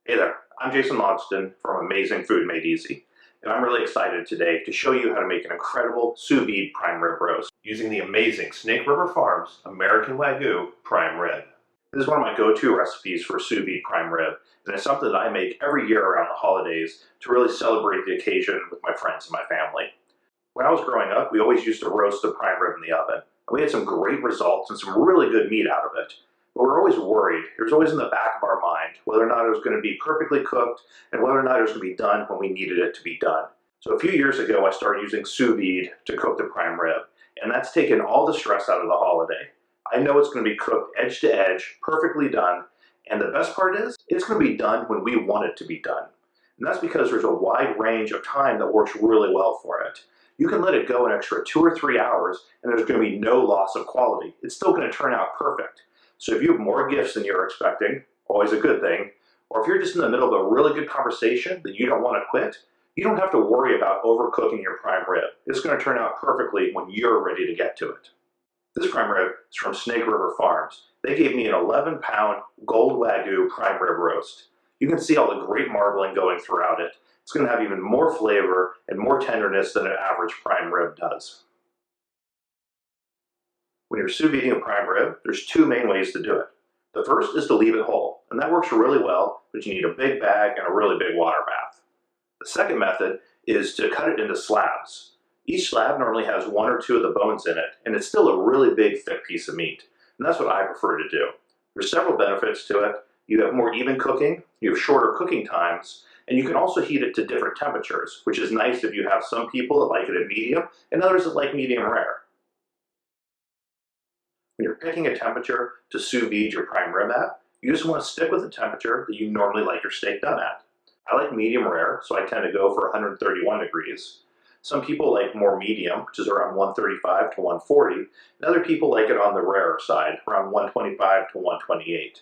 Hey there, I'm Jason Logston from Amazing Food Made Easy, and I'm really excited today to show you how to make an incredible sous vide prime rib roast using the amazing Snake River Farms American Wagyu prime rib. This is one of my go-to recipes for sous vide prime rib, and it's something that I make every year around the holidays to really celebrate the occasion with my friends and my family. When I was growing up, we always used to roast the prime rib in the oven, and we had some great results and some really good meat out of it. But we're always worried. It was always in the back of our mind whether or not it was going to be perfectly cooked and whether or not it was going to be done when we needed it to be done. So a few years ago, I started using sous vide to cook the prime rib, and that's taken all the stress out of the holiday. I know it's going to be cooked edge to edge, perfectly done, and the best part is it's going to be done when we want it to be done. And that's because there's a wide range of time that works really well for it. You can let it go an extra 2 or 3 hours, and there's going to be no loss of quality. It's still going to turn out perfect. So if you have more gifts than you're expecting, always a good thing, or if you're just in the middle of a really good conversation that you don't want to quit, you don't have to worry about overcooking your prime rib. It's going to turn out perfectly when you're ready to get to it. This prime rib is from Snake River Farms. They gave me an 11-pound Gold Wagyu prime rib roast. You can see all the great marbling going throughout it. It's going to have even more flavor and more tenderness than an average prime rib does. When you're sous videing a prime rib, there's 2 main ways to do it. The first is to leave it whole, and that works really well, but you need a big bag and a really big water bath. The second method is to cut it into slabs. Each slab normally has 1 or 2 of the bones in it, and it's still a really big, thick piece of meat, and that's what I prefer to do. There's several benefits to it. You have more even cooking, you have shorter cooking times, and you can also heat it to different temperatures, which is nice if you have some people that like it at medium and others that like medium rare. When you're picking a temperature to sous vide your prime rib at, you just want to stick with the temperature that you normally like your steak done at. I like medium rare, so I tend to go for 131 degrees. Some people like more medium, which is around 135 to 140, and other people like it on the rarer side, around 125 to 128.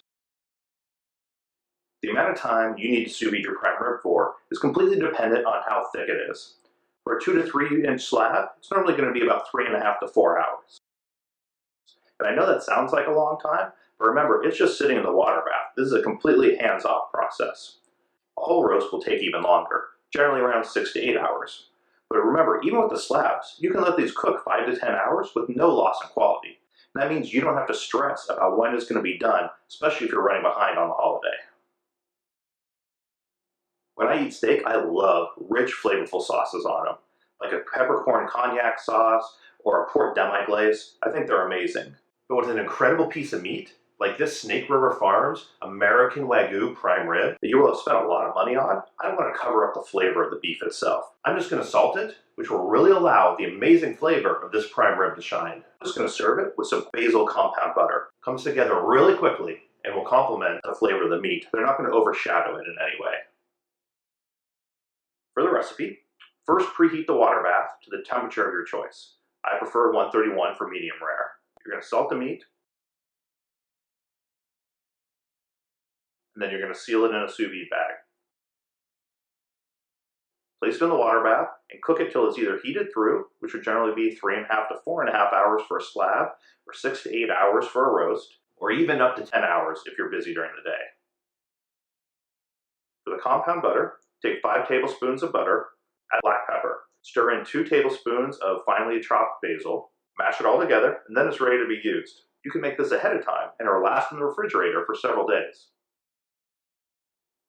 The amount of time you need to sous vide your prime rib for is completely dependent on how thick it is. For a 2 to 3 inch slab, it's normally going to be about 3.5 to 4 hours. And I know that sounds like a long time, but remember, it's just sitting in the water bath. This is a completely hands-off process. A whole roast will take even longer, generally around 6 to 8 hours. But remember, even with the slabs, you can let these cook 5 to 10 hours with no loss in quality. And that means you don't have to stress about when it's going to be done, especially if you're running behind on the holiday. When I eat steak, I love rich, flavorful sauces on them, like a peppercorn cognac sauce or a pork demi-glace. I think they're amazing. But with an incredible piece of meat, like this Snake River Farms American Wagyu prime rib that you will have spent a lot of money on, I don't want to cover up the flavor of the beef itself. I'm just going to salt it, which will really allow the amazing flavor of this prime rib to shine. I'm just going to serve it with some basil compound butter. It comes together really quickly and will complement the flavor of the meat. They're not going to overshadow it in any way. For the recipe, first preheat the water bath to the temperature of your choice. I prefer 131 for medium rare. You're going to salt the meat, and then you're going to seal it in a sous vide bag. Place it in the water bath and cook it till it's either heated through, which would generally be 3.5 to 4.5 hours for a slab, or 6 to 8 hours for a roast, or even up to 10 hours if you're busy during the day. For the compound butter, take 5 tablespoons of butter, add black pepper, stir in 2 tablespoons of finely chopped basil, mash it all together, and then it's ready to be used. You can make this ahead of time and it will last in the refrigerator for several days.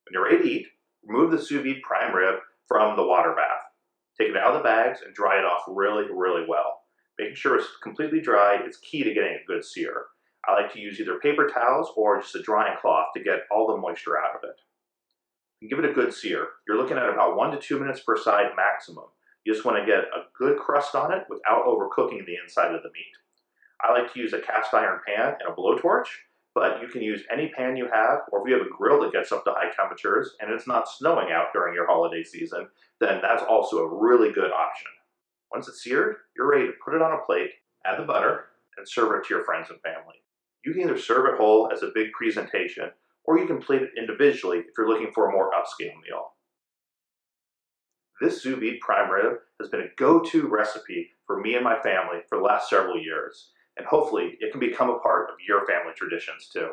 When you're ready to eat, remove the sous vide prime rib from the water bath. Take it out of the bags and dry it off really, really well. Making sure it's completely dry is key to getting a good sear. I like to use either paper towels or just a drying cloth to get all the moisture out of it. And give it a good sear. You're looking at about 1 to 2 minutes per side maximum. You just want to get a good crust on it without overcooking the inside of the meat. I like to use a cast iron pan and a blowtorch, but you can use any pan you have, or if you have a grill that gets up to high temperatures and it's not snowing out during your holiday season, then that's also a really good option. Once it's seared, you're ready to put it on a plate, add the butter, and serve it to your friends and family. You can either serve it whole as a big presentation, or you can plate it individually if you're looking for a more upscale meal. This sous vide prime rib has been a go-to recipe for me and my family for the last several years, and hopefully it can become a part of your family traditions too.